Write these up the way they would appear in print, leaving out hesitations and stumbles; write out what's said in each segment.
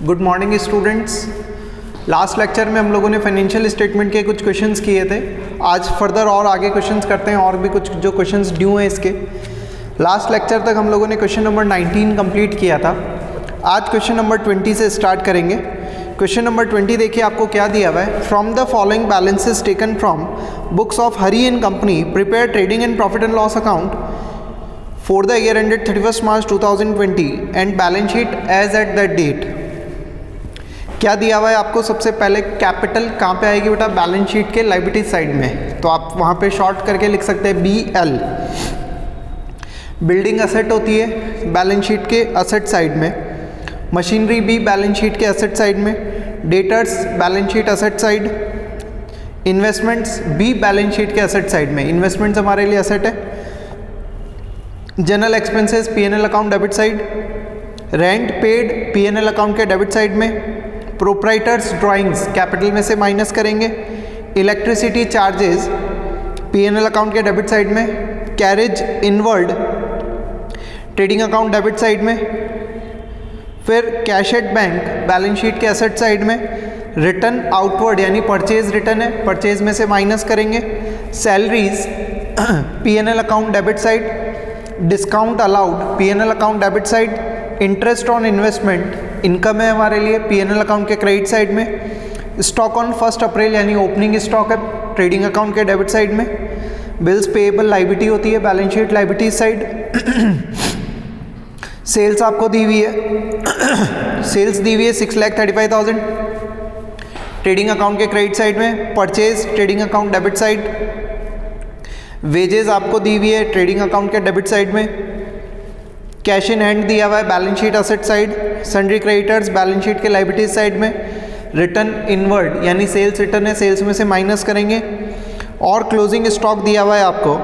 Good morning students. Last lecture में हम लोगों ने फाइनेंशियल स्टेटमेंट के कुछ क्वेश्चंस किए थे। आज फर्दर और आगे क्वेश्चंस करते हैं, और भी कुछ जो क्वेश्चंस ड्यू हैं इसके। लास्ट लेक्चर तक हम लोगों ने क्वेश्चन नंबर 19 कंप्लीट किया था। आज क्वेश्चन नंबर 20 से स्टार्ट करेंगे। क्वेश्चन नंबर 20 देखिए आपको क्या दिया हुआ है। From the following balances taken from books of Hari and company prepare trading and profit and loss account for the year ended 31st March 2020 and balance sheet as at that date। क्या दिया हुआ है आपको? सबसे पहले capital कहाँ पे आएगी बेटा? बैलेंस शीट के लायबिलिटी साइड में, तो आप वहाँ पे शॉर्ट करके लिख सकते हैं BL। बिल्डिंग असेट होती है बैलेंस शीट के असेट साइड में, मशीनरी भी बैलेंस शीट के असेट साइड में, debtors balance sheet asset side, investments भी बैलेंस शीट के असेट साइड में। इन्वेस्टमेंट्स हमारे लिए असेट है। General expenses P&L account debit side, rent paid P&L account के डेबिट साइड में, प्रोप्राइटर्स ड्राइंग्स कैपिटल में से माइनस करेंगे, इलेक्ट्रिसिटी चार्जेस P&L अकाउंट के डेबिट साइड में, carriage inward trading account debit side में, फिर cash at bank balance sheet के एसेट साइड में, रिटर्न आउटवर्ड यानी परचेज रिटर्न है, परचेज में से माइनस करेंगे, salaries P&L account debit side, discount allowed P&L account debit side, interest on investment income है हमारे लिए P&L अकाउंट के क्रेडिट साइड में, स्टॉक ऑन 1 अप्रैल यानी ओपनिंग स्टॉक है ट्रेडिंग अकाउंट के डेबिट साइड में, बिल्स पेएबल लायबिलिटी होती है balance sheet liability side, sales आपको दी हुई है सेल्स दी हुई है 6,35,000 ट्रेडिंग अकाउंट के क्रेडिट साइड में, purchase trading account debit side, wages आपको दी हुई है ट्रेडिंग अकाउंट के डेबिट साइड में, कैश इन हैंड दिया हुआ है balance sheet asset side, sundry creditors balance sheet के लायबिलिटीज साइड में, रिटर्न इनवर्ड यानी सेल्स रिटर्न है, सेल्स में से माइनस करेंगे, और क्लोजिंग स्टॉक दिया हुआ है आपको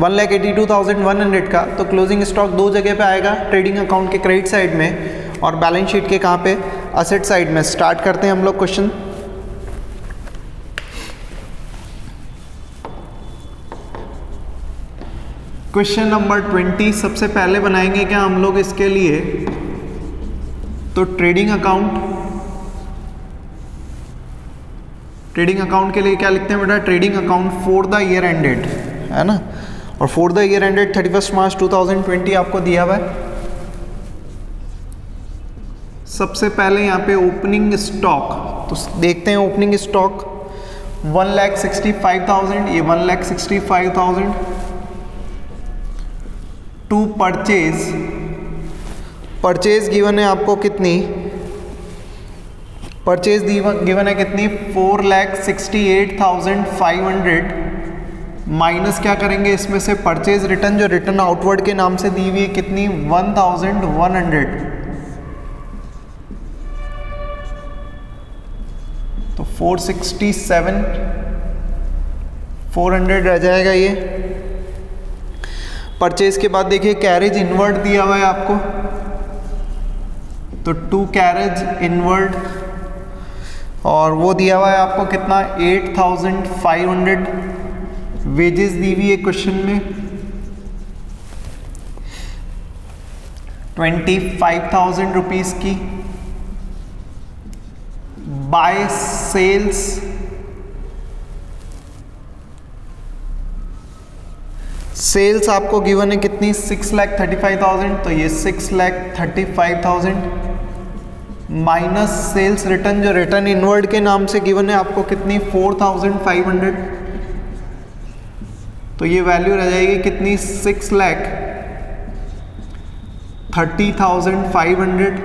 1,82,100 का। तो क्लोजिंग स्टॉक दो जगह पे आएगा, ट्रेडिंग अकाउंट के क्रेडिट साइड में और बैलेंस शीट के कहाँ पे? असेट साइड में। स्टार्ट करते हैं हम लोग क्वेश्चन। क्वेश्चन नंबर 20 सबसे पहले बनाएंगे क्या हम लोग इसके लिए? तो ट्रेडिंग अकाउंट के लिए क्या लिखते हैं बेटा? Trading account for the year ended, है ना, और for the year ended 31 March 2020 आपको दिया हुआ है। सबसे पहले यहाँ पे ओपनिंग स्टॉक, तो देखते हैं ओपनिंग स्टॉक 1,65,000, ये 1,65,000 टू परचेज गिवन है आपको कितनी? परचेज गिवन है कितनी? 4,68,500 माइनस क्या करेंगे इसमें से? परचेज रिटर्न जो रिटर्न आउटवर्ड के नाम से दी हुई है कितनी? 1,100। तो 467,400 रह जाएगा ये। परचेज के बाद देखिए कैरेज इनवर्ड दिया हुआ है आपको, तो 2 कैरेज इनवर्ड, और वो दिया हुआ है आपको कितना? 8,500। वेजेस दी हुई है क्वेश्चन में 25,000 रुपीज की। बाय सेल्स आपको गिवन है कितनी? 6,35,000, तो ये 6,35,000 माइनस सेल्स रिटर्न जो रिटर्न इनवर्ड के नाम से गिवन है आपको कितनी? 4,500। तो ये वैल्यू रह जाएगी कितनी? 6,30,500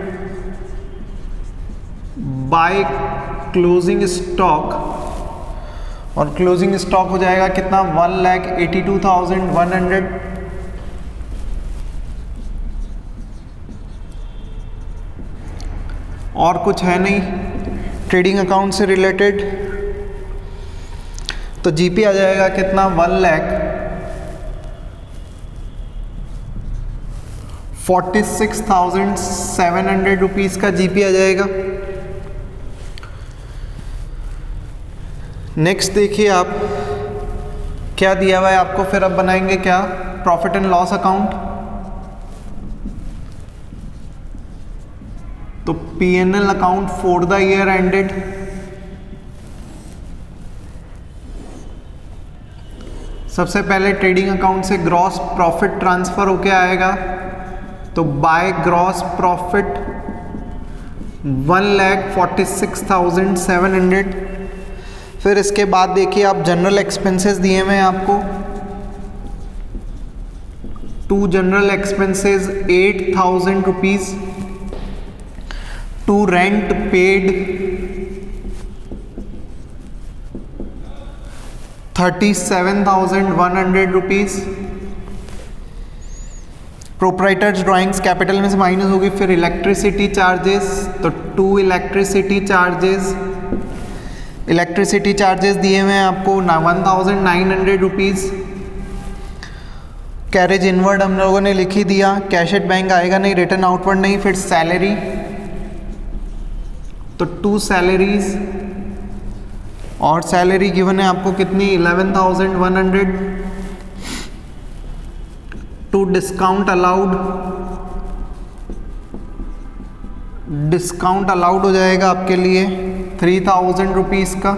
बाय क्लोजिंग स्टॉक, और क्लोजिंग स्टॉक हो जाएगा कितना? 1,82,100। और कुछ है नहीं ट्रेडिंग अकाउंट से रिलेटेड, तो जीपी आ जाएगा कितना? 1,46,700 रुपीज़ का जीपी आ जाएगा। नेक्स्ट देखिए आप क्या दिया हुआ है आपको, फिर अब बनाएंगे क्या? Profit and loss account. तो P&L account for the year ended, सबसे पहले ट्रेडिंग अकाउंट से ग्रॉस प्रॉफिट ट्रांसफर होके आएगा, तो बाय ग्रॉस प्रॉफिट 1,46,700। फिर इसके बाद देखिए आप जनरल एक्सपेंसेस दिए हुए हैं आपको, to general expenses 8,000 rupees, to rent paid 37,100 rupees, proprietor's drawings capital में से माइनस होगी। फिर इलेक्ट्रिसिटी चार्जेस, तो टू इलेक्ट्रिसिटी चार्जेस दिए हुए हैं आपको 1,900 रुपीज। कैरेज इनवर्ड हम लोगों ने लिख ही दिया, कैश एट बैंक आएगा नहीं, रिटर्न आउटवर्ड नहीं। फिर सैलरी, तो टू सैलरीज, और सैलरी गिवन है आपको कितनी 11,100। टू डिस्काउंट अलाउड हो जाएगा आपके लिए 3,000 रुपीज का।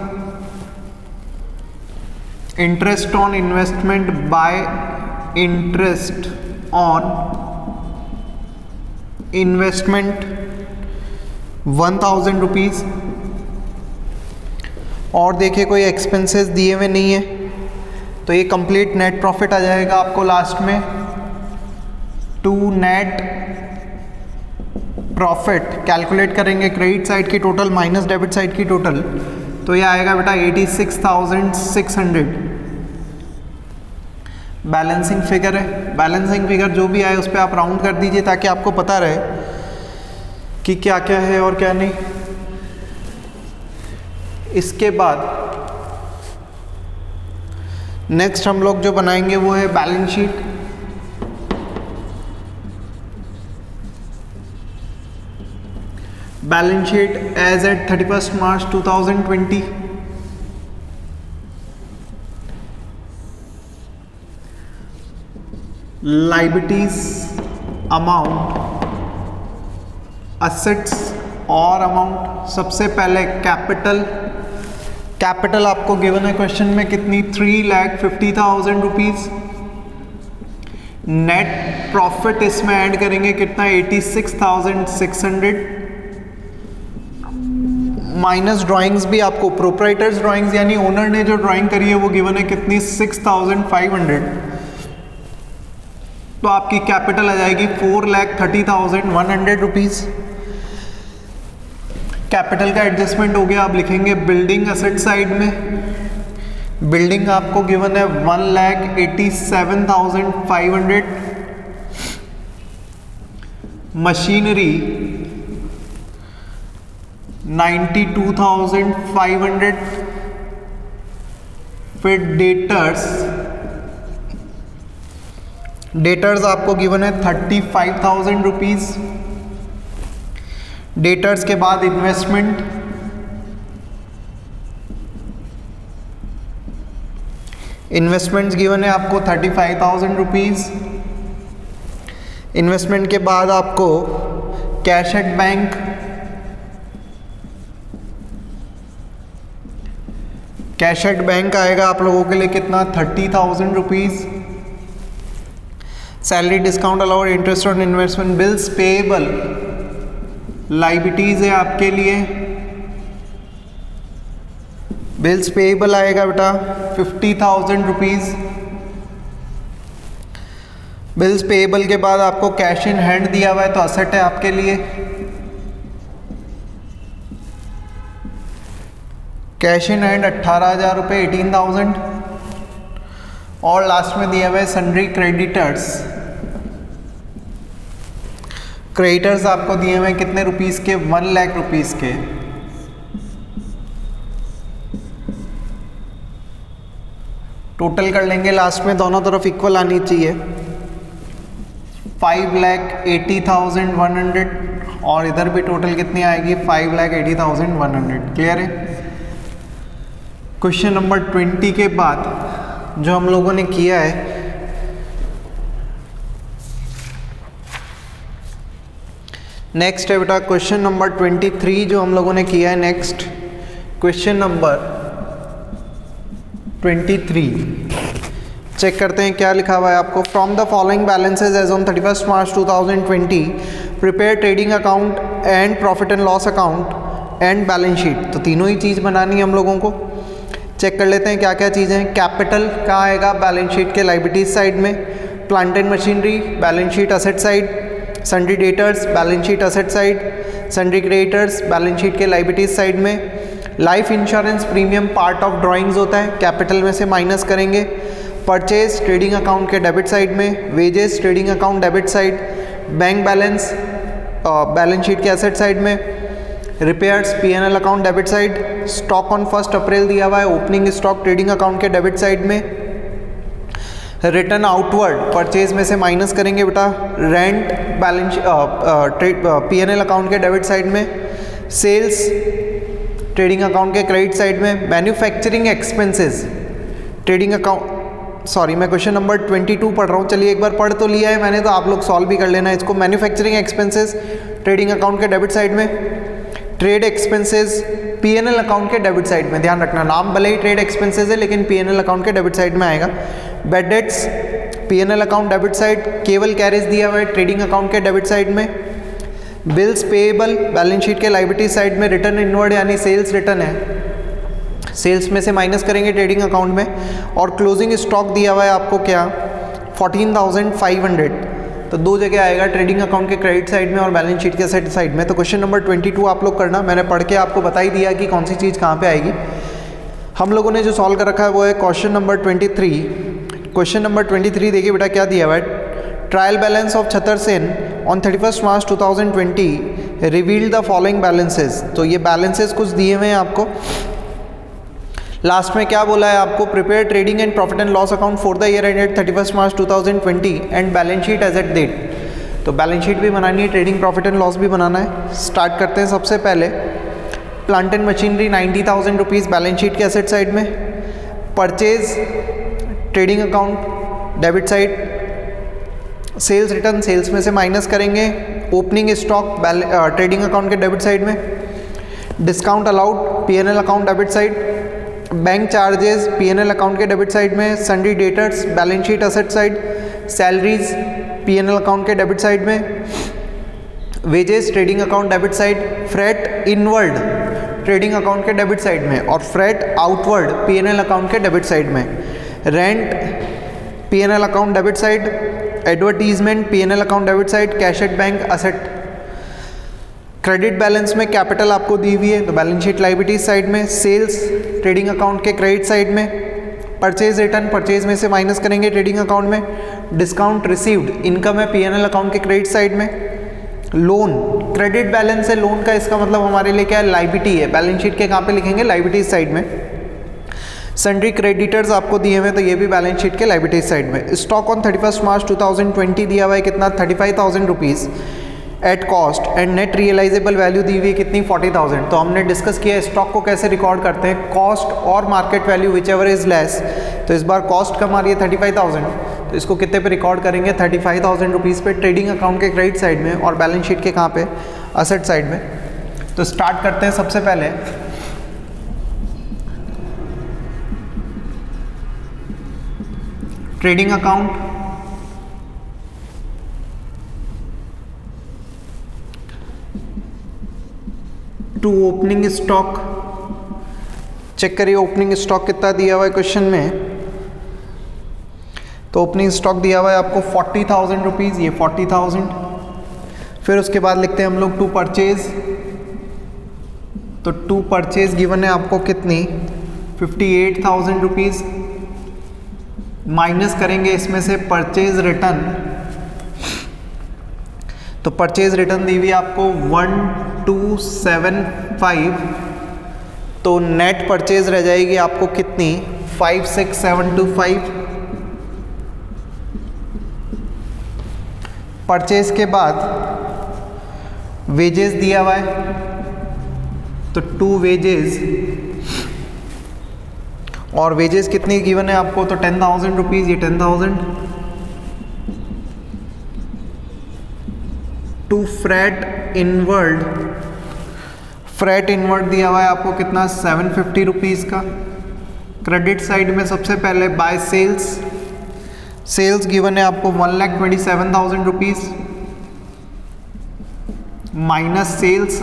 Interest on investment by interest on investment 1,000 rupees. और देखिए कोई एक्सपेंसेस दिए हुए नहीं है, तो ये कंप्लीट नेट प्रॉफिट आ जाएगा आपको लास्ट में। टू नेट प्रॉफिट कैलकुलेट करेंगे क्रेडिट साइड की टोटल माइनस डेबिट साइड की टोटल, तो ये आएगा बेटा 86,600। बैलेंसिंग फिगर है, बैलेंसिंग फिगर जो भी आए उस पर आप राउंड कर दीजिए ताकि आपको पता रहे कि क्या क्या है और क्या नहीं। इसके बाद नेक्स्ट हम लोग जो बनाएंगे वो है balance sheet. Balance sheet as at 31 March 2020। Liabilities amount, assets और अमाउंट। सबसे पहले कैपिटल आपको गिवन है क्वेश्चन में कितनी 3,50,000 रुपीज। नेट प्रॉफिट इसमें ऐड करेंगे कितना 86,600। माइनस ड्राइंग्स भी आपको प्रोप्राइटर्स ड्राइंग्स यानी ओनर ने जो ड्राइंग करी है वो गिवन है कितनी 6,500। तो आपकी कैपिटल आ जाएगी 4,30,100 रुपीज। कैपिटल का एडजस्टमेंट हो गया, आप लिखेंगे बिल्डिंग असेट साइड में। बिल्डिंग आपको गिवन है 1,87,500। मशीनरी 92,500। फिर डेटर्स आपको गिवन है 35,000 रुपीज। डेटर्स के बाद इन्वेस्टमेंट्स गिवन है आपको 35,000 रुपीज। इन्वेस्टमेंट के बाद आपको cash at bank, cash at bank आएगा आप लोगों के लिए कितना 30,000 rupees. Salary discount allowed, interest on investment, bills payable, liabilities है आपके लिए। बिल्स पेएबल आएगा बेटा 50,000 रुपीज। बिल्स पेएबल के बाद आपको कैश इन हैंड दिया हुआ है तो असेट है आपके लिए। कैश इन हैंड 18,000 रुपये 18,000। और लास्ट में दिया हुआ है सन्ड्री क्रेडिटर्स। क्रेडिटर्स आपको दिए हुए कितने रुपीस के 1 लाख रुपीस के। टोटल कर लेंगे लास्ट में, दोनों तरफ इक्वल आनी चाहिए। 5,80,100 और इधर भी टोटल कितनी आएगी 5,80,100। क्लियर है। क्वेश्चन नंबर 20 के बाद जो हम लोगों ने किया है नेक्स्ट है बेटा क्वेश्चन नंबर 23 जो हम लोगों ने किया है। नेक्स्ट क्वेश्चन नंबर 23 चेक करते हैं क्या लिखा हुआ है आपको। From the following balances as on 31 March 2020 prepare trading account and profit and loss account and balance sheet. तो तीनों ही चीज़ बनानी है हम लोगों को। चेक कर लेते हैं क्या क्या चीज़ें हैं। कैपिटल कहाँ आएगा बैलेंस शीट के लाइबिलिटीज साइड में, plant and machinery balance sheet asset side, sundry debtors balance sheet asset side, sundry creditors balance sheet के लाइबिलिटीज साइड में। Life insurance premium part of drawings होता है, कैपिटल में से माइनस करेंगे। Purchase trading account के debit side में, wages trading account debit side, bank balance balance sheet के एसेट साइड में, repairs PNL account debit side, stock on 1 अप्रैल दिया हुआ है ओपनिंग स्टॉक ट्रेडिंग अकाउंट के डेबिट साइड में। रिटर्न आउटवर्ड परचेज में से माइनस करेंगे बेटा, रेंट बैलेंस पीएनएल अकाउंट के डेबिट साइड में, सेल्स ट्रेडिंग अकाउंट के क्रेडिट साइड में। Manufacturing expenses trading account, sorry मैं क्वेश्चन नंबर 22 पढ़ रहा हूँ। चलिए एक बार पढ़ तो लिया है मैंने, तो आप लोग सॉल्व भी कर लेना इसको। मैन्युफैक्चरिंग एक्सपेंसेस ट्रेडिंग अकाउंट के डेबिट साइड में, ट्रेड एक्सपेंसेस पीएनएल अकाउंट के डेबिट साइड में। ध्यान रखना नाम भले ही ट्रेड एक्सपेंसेस है लेकिन पीएनएल अकाउंट के डेबिट साइड में आएगा। Bad debts PNL account debit side, केवल कैरेज दिया हुआ है ट्रेडिंग अकाउंट के डेबिट साइड में। बिल्स पेएबल बैलेंस शीट के लायबिलिटी साइड में। रिटर्न इनवर्ड यानी सेल्स रिटर्न है, सेल्स में से माइनस करेंगे ट्रेडिंग अकाउंट में। और क्लोजिंग स्टॉक दिया हुआ है आपको क्या 14,500, तो दो जगह आएगा, ट्रेडिंग अकाउंट के क्रेडिट साइड में और बैलेंस शीट के असेट साइड में। तो क्वेश्चन नंबर 22 आप लोग करना, मैंने पढ़ के आपको बता ही दिया कि कौन सी चीज़ कहाँ पे आएगी। हम लोगों ने जो सॉल्व कर रखा है वो है क्वेश्चन नंबर 23। क्वेश्चन नंबर 23 देखिए बेटा क्या दिया हुआ है। Trial balance of Chhatar Sen on 31 March 2020 revealed the following balances. तो ये बैलेंसेज कुछ दिए हुए हैं आपको। लास्ट में क्या बोला है आपको, prepare trading and profit and loss account for the year ended 31 March 2020 and balance sheet as at date. तो बैलेंस शीट भी बनानी है, ट्रेडिंग प्रॉफिट एंड लॉस भी बनाना है। स्टार्ट करते हैं सबसे पहले। Plant and machinery 90,000 rupees balance sheet के एसेट साइड में। Purchase trading account debit side, sales return sales में से माइनस करेंगे। ओपनिंग स्टॉक ट्रेडिंग अकाउंट के डेबिट साइड में। Discount allowed PNL account debit side. Bank charges PNL account के debit side में। Sundry debtors balance sheet asset side. Salaries PNL account के debit side में। Wages trading account debit side. Freight inward trading account के debit side में और freight outward PNL account के debit side में। Rent PNL account debit side. Advertisement PNL account debit side. Cash at bank asset. Credit balance में capital आपको दी हुई है तो बैलेंस शीट लायबिलिटीज साइड में। सेल्स ट्रेडिंग अकाउंट के क्रेडिट साइड में। परचेज रिटर्न परचेज में से माइनस करेंगे ट्रेडिंग अकाउंट में। डिस्काउंट रिसीव्ड इनकम है पीएनएल अकाउंट के क्रेडिट साइड में। लोन क्रेडिट बैलेंस है लोन का, इसका मतलब हमारे लिए क्या है लायबिलिटी है, बैलेंस शीट के कहाँ पे लिखेंगे लायबिलिटीज साइड में। सन्ड्री क्रेडिटर्स आपको दिए हुए तो ये भी बैलेंस शीट के लायबिलिटीज साइड में। स्टॉक ऑन 31 मार्च 2020 दिया हुआ है कितना 35,000 rupees at cost and net realisable value दी हुई है कितनी 40,000। तो हमने डिस्कस किया स्टॉक को कैसे रिकॉर्ड करते हैं, कॉस्ट और market value which ever is less. तो इस बार कॉस्ट कम आ रही है 35,000, तो इसको कितने पे रिकॉर्ड करेंगे 35,000 रुपीज़ पे ट्रेडिंग अकाउंट के क्रेडिट साइड में और बैलेंस शीट के कहाँ पे असेट साइड में। तो स्टार्ट करते हैं सबसे पहले। Trading account to opening stock, check करिए ओपनिंग स्टॉक कितना दिया हुआ है क्वेश्चन में। तो ओपनिंग स्टॉक दिया हुआ है आपको 40,000 रुपीज़, ये 40,000। फिर उसके बाद लिखते हैं हम लोग टू परचेज, तो टू परचेज गिवन है आपको कितनी 58,000 रुपीज़। माइनस करेंगे इसमें से परचेज रिटर्न, तो परचेज रिटर्न दी हुई आपको 1275, तो नेट परचेज रह जाएगी आपको कितनी 56,725। परचेज के बाद वेजेस दिया हुआ है तो टू वेजेस, और वेजेस कितनी गिवन है आपको तो 10,000 रुपीज़, ये 10,000। टू फ्रेट फ्रेट इनवर्ड दिया हुआ है आपको कितना 750 रुपीज़ का। क्रेडिट साइड में सबसे पहले बाय सेल्स गिवन है आपको 1,27,000 rupees minus sales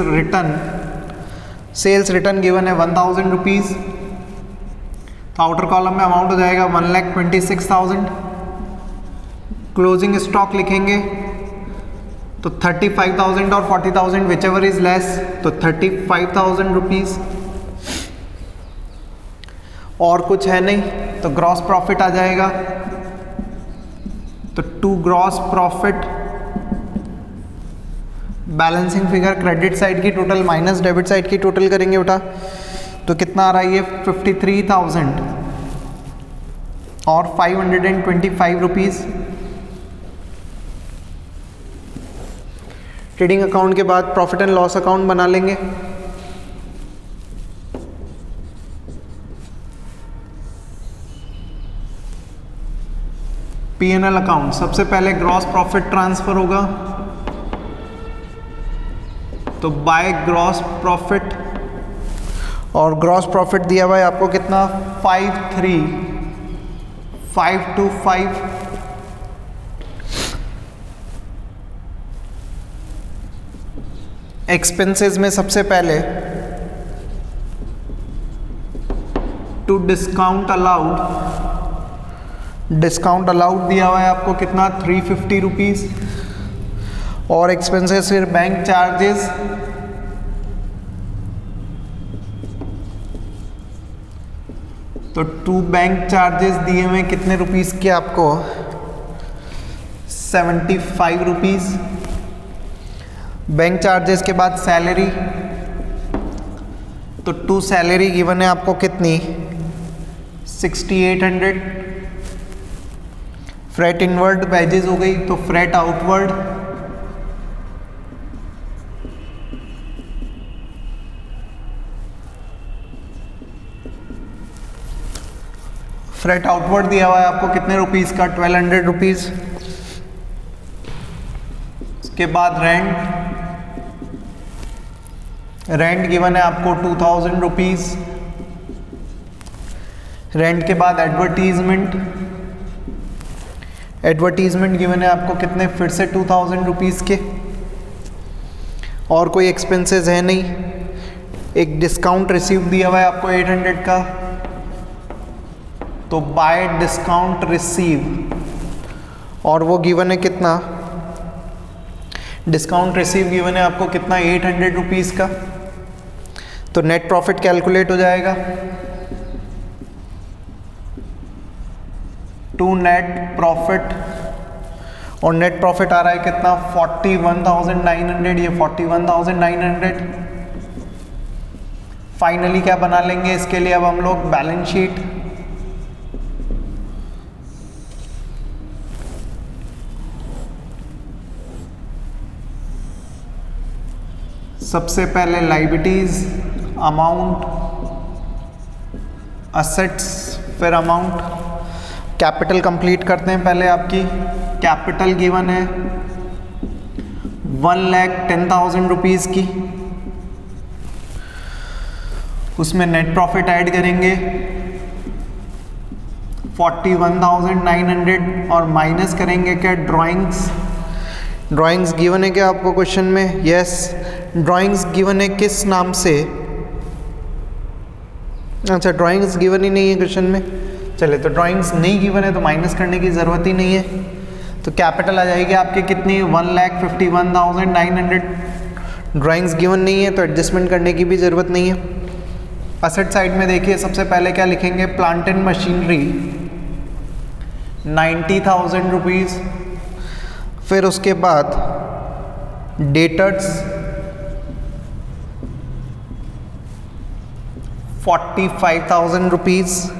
return given है 1,000 रुपीज़। तो आउटर कॉलम में अमाउंट हो जाएगा 1,26,000। क्लोजिंग स्टॉक लिखेंगे तो 35,000 और 40,000 विच एवर इज लेस, तो 35,000 रुपीज़। और कुछ है नहीं, तो ग्रॉस प्रॉफिट आ जाएगा। तो to gross profit balancing figure credit side की टोटल माइनस डेबिट साइड की टोटल करेंगे बेटा, तो कितना आ रहा है ये 53,000 और 525 रुपीज़। ट्रेडिंग अकाउंट के बाद प्रॉफिट एंड लॉस अकाउंट बना लेंगे। P&L अकाउंट, सबसे पहले ग्रॉस प्रॉफिट ट्रांसफर होगा, तो बाय ग्रॉस प्रॉफिट, और ग्रॉस प्रॉफिट दिया हुआ है आपको कितना 53,525। एक्सपेंसेस में सबसे पहले टू डिस्काउंट अलाउड दिया हुआ है आपको कितना 350 रुपीज़। और एक्सपेंसेस फिर बैंक चार्जेस, तो टू बैंक चार्जेस दिए हुए कितने रुपीज़ के आपको 75 रुपीज़। बैंक चार्जेस के बाद सैलरी, तो टू सैलरी गिवन है आपको कितनी 6,800। फ्रेट इनवर्ड वेजेस हो गई, तो फ्रेट आउटवर्ड, फ्रेट आउटवर्ड दिया हुआ है आपको कितने रुपीज़ का 1,200 रुपीज़। उसके बाद रेंट गिवन है आपको 2,000 रुपीज़। रेंट के बाद एडवर्टीजमेंट गिवन है आपको कितने फिर से 2,000 रुपीज़ के। और कोई एक्सपेंसेस है नहीं। एक डिस्काउंट रिसीव दिया हुआ है आपको 800 का, तो बाय डिस्काउंट रिसीव, और वो गिवन है कितना, डिस्काउंट रिसीव गिवन है आपको कितना 800 रुपीज़ का। तो नेट प्रॉफिट कैलकुलेट हो जाएगा, टू नेट प्रॉफिट, और नेट प्रॉफिट आ रहा है कितना 41,900, ये 41,900। फाइनली क्या बना लेंगे इसके लिए अब हम लोग बैलेंस शीट। सबसे पहले लायबिलिटीज, अमाउंट, असेट्स, फिर अमाउंट। कैपिटल कंप्लीट करते हैं पहले। आपकी कैपिटल गिवन है 1,10,000 रुपीज़ की, उसमें नेट प्रॉफिट ऐड करेंगे 41,900 और माइनस करेंगे क्या ड्राइंग्स गिवन है क्या आपको क्वेश्चन में? यस, ड्राइंग्स गिवन है किस नाम से? अच्छा, ड्राइंग्स गिवन ही नहीं है क्वेश्चन में। चले, तो ड्राइंग्स नहीं गिवन है तो माइनस करने की ज़रूरत ही नहीं है। तो कैपिटल आ जाएगी आपकी कितनी 1,51,900। ड्राइंग्स गिवन नहीं है तो एडजस्टमेंट करने की भी ज़रूरत नहीं है। असेट साइड में देखिए, सबसे पहले क्या लिखेंगे, प्लांट एंड मशीनरी 90,000 रुपीज़। फिर उसके बाद debtors 45,000 rupees.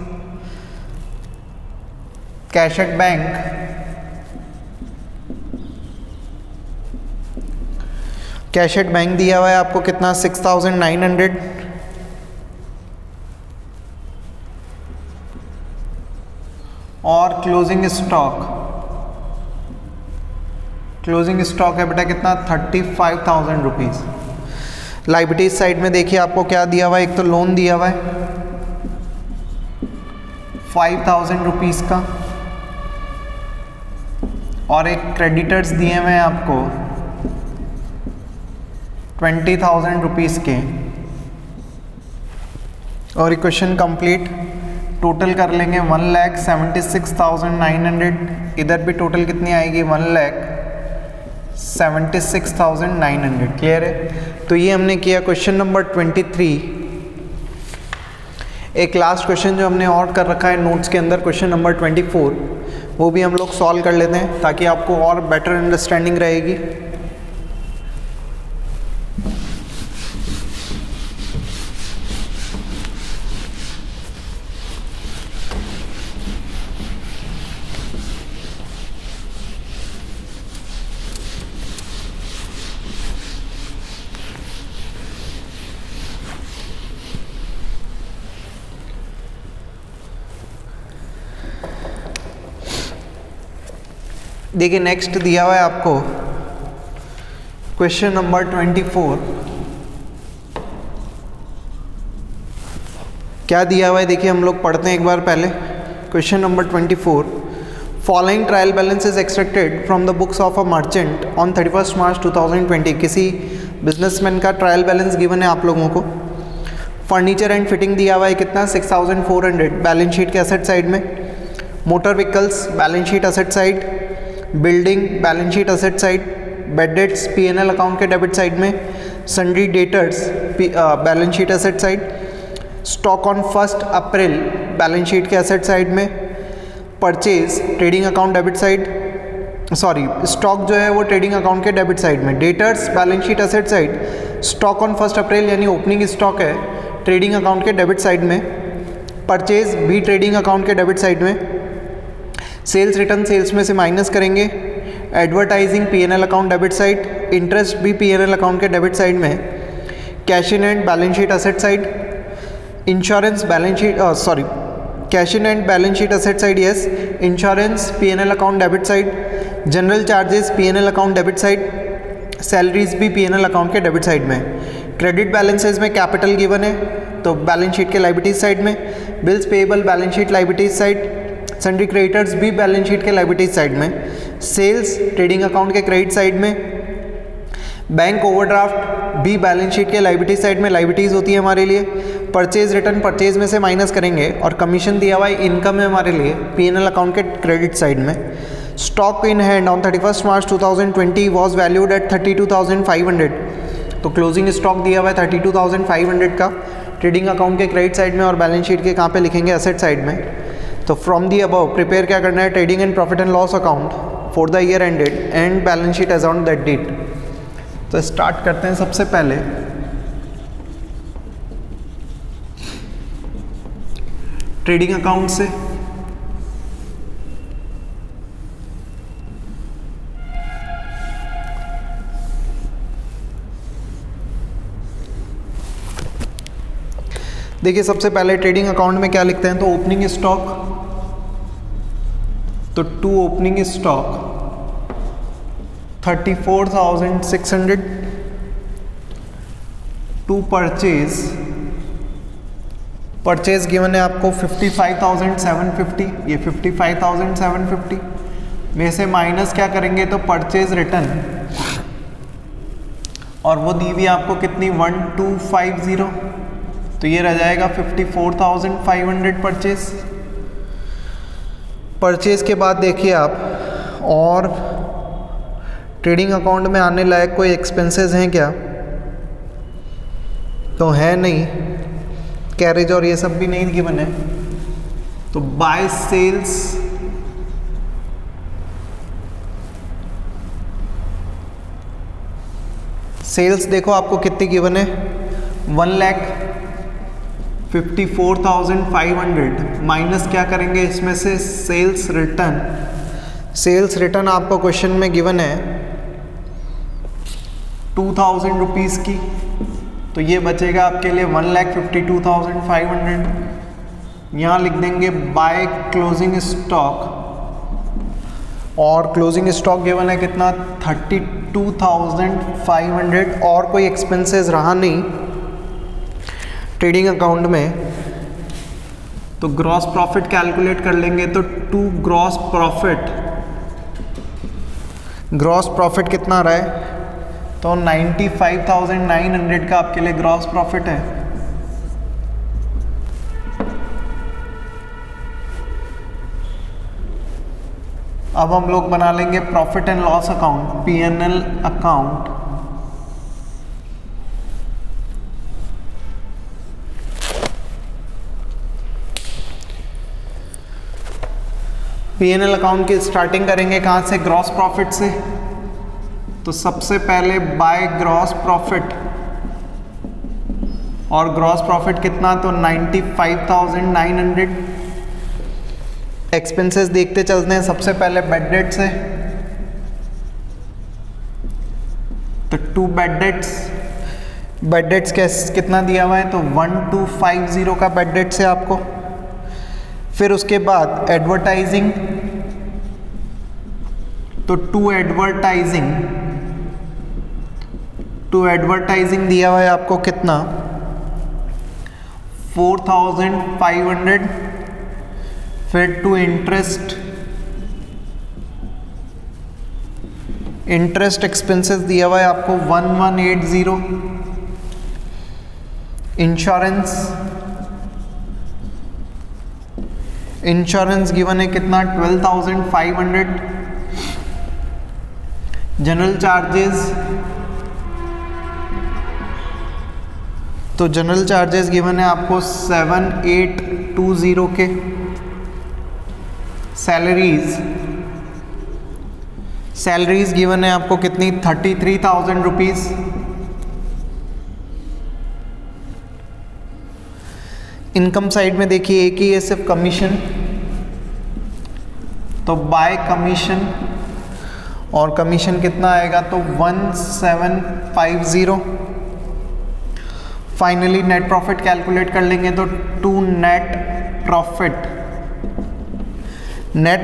Cash at bank दिया हुआ है आपको कितना 6,900। और क्लोजिंग क्लोजिंग स्टॉक है बेटा कितना 35,000 रुपीज़। लाइबिलिटीज साइड में देखिए आपको क्या दिया हुआ है, एक तो लोन दिया हुआ है 5,000 रुपीज़ का और एक क्रेडिटर्स दिए हुए हैं आपको 20,000 रुपीज़ के और इक्वेशन कंप्लीट। टोटल कर लेंगे 1,76,900, इधर भी टोटल कितनी आएगी 1,76,900। क्लियर है? तो ये हमने किया क्वेश्चन नंबर 23। एक लास्ट क्वेश्चन जो हमने और कर रखा है नोट्स के अंदर, क्वेश्चन नंबर 24, वो भी हम लोग सॉल्व कर लेते हैं ताकि आपको और बेटर अंडरस्टैंडिंग रहेगी। देखिए नेक्स्ट दिया हुआ है आपको क्वेश्चन नंबर 24। क्या दिया हुआ है देखिए हम लोग पढ़ते हैं एक बार पहले। Question number 24, following trial balance is extracted from the books of a merchant on 31 March 2020। किसी बिजनेसमैन का ट्रायल बैलेंस गिवन है आप लोगों को। फर्नीचर एंड फिटिंग दिया हुआ है कितना 6,400 बैलेंस शीट के एसेट साइड में। Motor vehicles balance sheet asset side. Building balance sheet asset side. Bad debts P&L account के डेबिट साइड में। Sundry debtors balance sheet asset side. Stock on 1 April balance sheet के asset side में। Purchase trading account debit side, sorry stock जो है वो trading account के debit side में। Debtors balance sheet asset side. Stock on 1 अप्रैल यानी opening stock है trading account के डेबिट साइड में। परचेज भी ट्रेडिंग अकाउंट के डेबिट साइड में। सेल्स रिटर्न सेल्स में से माइनस करेंगे। Advertising P&L account debit side. Interest भी P&L अकाउंट के डेबिट साइड में। Cash in and balance sheet asset side. Insurance balance sheet sorry cash in and balance sheet asset side yes. Insurance P&L account debit side. General charges P&L account debit side. Salaries भी P&L account के debit side में। Credit balances में capital given है तो balance sheet के liabilities side में। Bills payable balance sheet liabilities side. Sundry creditors भी balance sheet के लाइबिलिटीज साइड में। सेल्स ट्रेडिंग अकाउंट के क्रेडिट साइड में। बैंक ओवरड्राफ्ट भी बैलेंस शीट के लाइबिलिटीज साइड में लाइबिलिटीज होती है हमारे लिए। परचेज रिटर्न परचेज में से माइनस करेंगे और कमीशन दिया हुआ है इनकम है हमारे लिए P&L अकाउंट के क्रेडिट साइड में। Stock in hand on 31 March 2020 was valued at 32,500। तो क्लोजिंग स्टॉक दिया हुआ है 32,500 का ट्रेडिंग अकाउंट के क्रेडिट साइड में और बैलेंस शीट के कहाँ पे लिखेंगे एसेट साइड में। तो फ्रॉम दी अबव प्रिपेयर क्या करना है trading and profit and loss account for the year ended and balance sheet as on that date. तो स्टार्ट करते हैं सबसे पहले ट्रेडिंग अकाउंट से। देखिए सबसे पहले ट्रेडिंग अकाउंट में क्या लिखते हैं तो ओपनिंग स्टॉक, तो to opening stock 34,600। To purchase, purchase given है आपको 55,750, ये 55,750 में से माइनस क्या करेंगे तो परचेज रिटर्न, और वो दी हुई है आपको कितनी 1250, तो ये रह जाएगा 54,500 परचेज। परचेज के बाद देखिए आप और ट्रेडिंग अकाउंट में आने लायक कोई एक्सपेंसेस हैं क्या, तो है नहीं। कैरेज और ये सब भी नहीं गिवन है, तो बाय सेल्स सेल्स देखो आपको कितनी गिवन है 1,54,500 माइनस क्या करेंगे इसमें से सेल्स रिटर्न। सेल्स रिटर्न आपको क्वेश्चन में गिवन है 2,000 रुपीज़ की, तो ये बचेगा आपके लिए 1,52,500। यहाँ लिख देंगे बाय क्लोजिंग स्टॉक और क्लोजिंग स्टॉक गिवन है कितना 32,500 और कोई एक्सपेंसेस रहा नहीं ट्रेडिंग अकाउंट में, तो ग्रॉस प्रॉफिट कैलकुलेट कर लेंगे तो ग्रॉस प्रॉफिट कितना आ रहा है, तो 95,900 का आपके लिए ग्रॉस प्रॉफिट है। अब हम लोग बना लेंगे profit and loss account, P&L account. P&L account की स्टार्टिंग करेंगे कहाँ से, ग्रॉस प्रॉफिट से। तो सबसे पहले बाय ग्रॉस प्रॉफिट, और ग्रॉस प्रॉफिट कितना, तो 95,900। एक्सपेंसेस देखते चलते हैं, सबसे पहले बैड डेट से, तो 2 बैड डेट्स कितना दिया हुआ है, तो 1250 का बैड डेट से आपको। फिर उसके बाद एडवर्टाइजिंग, तो टू एडवर्टाइजिंग दिया हुआ है आपको कितना, 4,500। फिर टू इंटरेस्ट एक्सपेंसेस दिया हुआ है आपको 1180। इंश्योरेंस गिवन है कितना, 12,500। जनरल चार्जेस, तो जनरल चार्जेस गिवन है आपको 7,820 के। सैलरीज गिवन है आपको कितनी, 33,000 रुपीज। इनकम साइड में देखिए एक ही है सिर्फ कमीशन, तो बाय कमीशन, और कमीशन कितना आएगा, तो 1750। फाइनली नेट प्रॉफिट कैलकुलेट कर लेंगे, तो टू नेट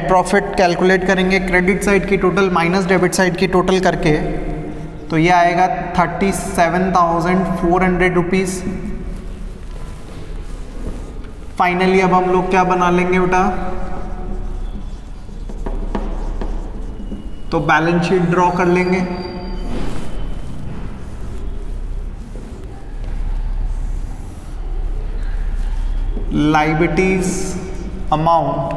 प्रॉफिट कैलकुलेट करेंगे क्रेडिट साइड की टोटल माइनस डेबिट साइड की टोटल करके, तो ये आएगा 37,400 रुपीज़। फाइनली अब हम लोग क्या बना लेंगे बेटा, तो बैलेंस शीट ड्रॉ कर लेंगे। Liabilities amount,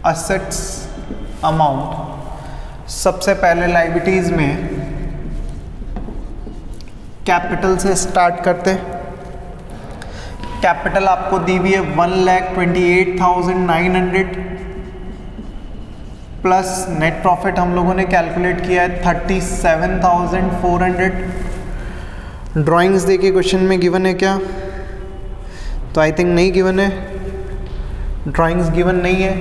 assets amount. सबसे पहले लायबिलिटीज में कैपिटल से स्टार्ट करते। कैपिटल आपको दी हुई है 1,28,900 प्लस नेट प्रॉफिट हम लोगों ने कैलकुलेट किया है 37,400। ड्राइंग्स देखिए क्वेश्चन में गिवन है क्या, तो आई थिंक नहीं गिवन है, ड्राइंग्स गिवन नहीं है,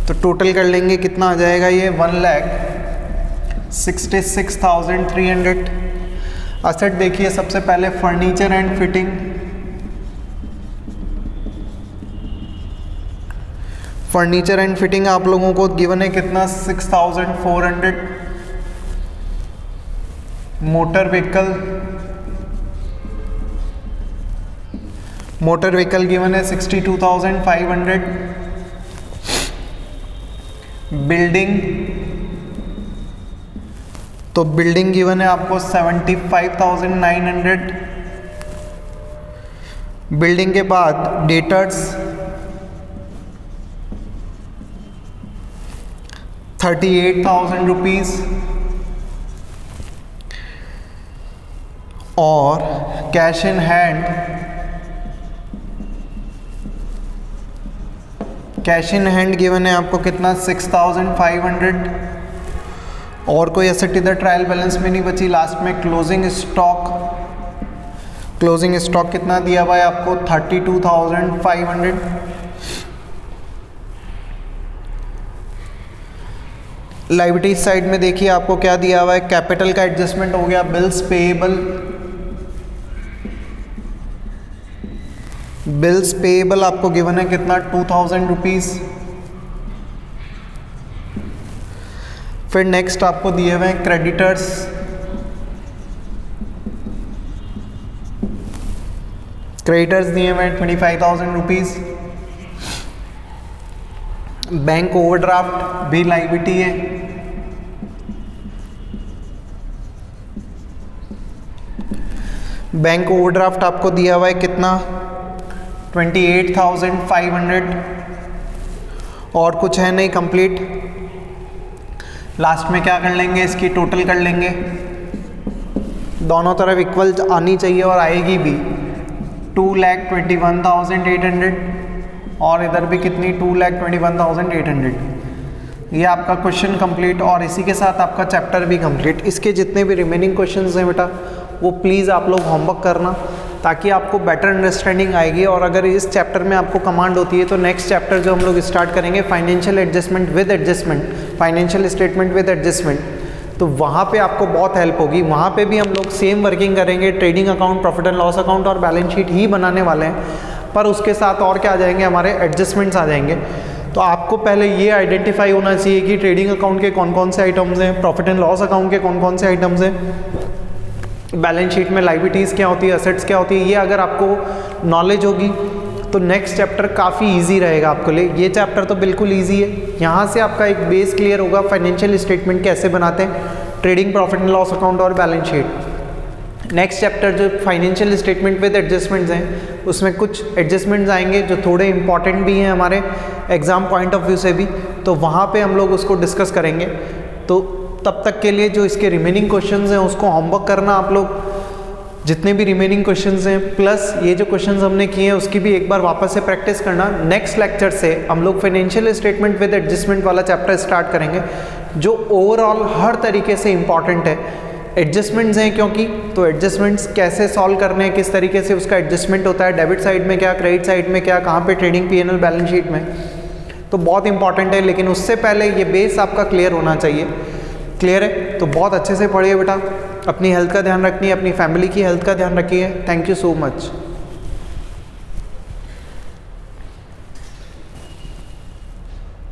तो टोटल कर लेंगे कितना आ जाएगा ये 1,66,300। असेट देखिए सबसे पहले furniture and fitting, furniture and fitting आप लोगों को गिवन है कितना 6,400। मोटर व्हीकल गिवन है 62,500। बिल्डिंग, तो बिल्डिंग गिवन है आपको 75,900। बिल्डिंग के बाद डेटर्स 38,000 रुपीज, और कैश इन हैंड गिवन है आपको कितना 6,500। और कोई एसेट इधर ट्रायल बैलेंस में नहीं बची। लास्ट में क्लोजिंग स्टॉक कितना दिया हुआ है आपको 32,500। लायबिलिटीज साइड में देखिए आपको क्या दिया हुआ है, कैपिटल का एडजस्टमेंट हो गया, बिल्स पेएबल आपको गिवन है कितना 2,000 रुपीज। फिर नेक्स्ट आपको दिए हुए हैं क्रेडिटर्स, क्रेडिटर्स दिए हुए हैं 25,000 रुपीज़। बैंक ओवरड्राफ्ट भी लायबिलिटी है। बैंक ओवरड्राफ्ट आपको दिया हुआ है कितना, 28,500, और कुछ है नहीं, कंप्लीट। लास्ट में क्या कर लेंगे, इसकी टोटल कर लेंगे, दोनों तरफ इक्वल आनी चाहिए और आएगी भी, 2,21,800, और इधर भी कितनी, 2,21,800। ये आपका क्वेश्चन कंप्लीट, और इसी के साथ आपका चैप्टर भी कंप्लीट। इसके जितने भी रिमेनिंग क्वेश्चंस हैं बेटा वो प्लीज़ आप लोग होमवर्क करना, ताकि आपको बेटर अंडरस्टैंडिंग आएगी। और अगर इस चैप्टर में आपको कमांड होती है तो नेक्स्ट चैप्टर जो हम लोग स्टार्ट करेंगे, financial adjustment with adjustment, financial statement with adjustment, तो वहाँ पे आपको बहुत हेल्प होगी। वहाँ पे भी हम लोग सेम वर्किंग करेंगे, trading account, profit and loss account और बैलेंस शीट ही बनाने वाले हैं, पर उसके साथ और क्या आ जाएंगे, हमारे एडजस्टमेंट्स आ जाएंगे। तो आपको पहले ये आइडेंटिफाई होना चाहिए कि ट्रेडिंग अकाउंट के कौन कौन से आइटम्स हैं, प्रॉफिट एंड लॉस अकाउंट के कौन कौन से आइटम्स हैं, बैलेंस शीट में लायबिलिटीज़ क्या होती है, असेट्स क्या होती है। ये अगर आपको नॉलेज होगी तो नेक्स्ट चैप्टर काफ़ी इजी रहेगा आपके लिए। ये चैप्टर तो बिल्कुल इजी है, यहाँ से आपका एक बेस क्लियर होगा, फाइनेंशियल स्टेटमेंट कैसे बनाते हैं, trading, profit and loss account और बैलेंस शीट। नेक्स्ट चैप्टर जो फाइनेंशियल स्टेटमेंट विद एडजस्टमेंट्स हैं, उसमें कुछ एडजस्टमेंट्स आएंगे जो थोड़े इंपॉर्टेंट भी हैं हमारे एग्ज़ाम पॉइंट ऑफ व्यू से भी, तो वहाँ पे हम लोग उसको डिस्कस करेंगे। तो तब तक के लिए जो इसके रिमेनिंग क्वेश्चंस हैं उसको होमवर्क करना आप लोग, जितने भी रिमेनिंग क्वेश्चंस हैं, प्लस ये जो क्वेश्चंस हमने किए हैं उसकी भी एक बार वापस से प्रैक्टिस करना। नेक्स्ट लेक्चर से हम लोग फाइनेंशियल स्टेटमेंट विद एडजस्टमेंट वाला चैप्टर स्टार्ट करेंगे, जो ओवरऑल हर तरीके से इंपॉर्टेंट है। एडजस्टमेंट्स हैं क्योंकि, तो एडजस्टमेंट्स कैसे सॉल्व करने हैं, किस तरीके से उसका एडजस्टमेंट होता है, डेबिट साइड में क्या, क्रेडिट साइड में क्या, कहाँ पे ट्रेडिंग, P&L, बैलेंस शीट में, तो बहुत इंपॉर्टेंट है। लेकिन उससे पहले ये बेस आपका क्लियर होना चाहिए। क्लियर है? तो बहुत अच्छे से पढ़िए बेटा, अपनी हेल्थ का ध्यान रखनी है, अपनी फैमिली की हेल्थ का ध्यान रखिए। Thank you so much.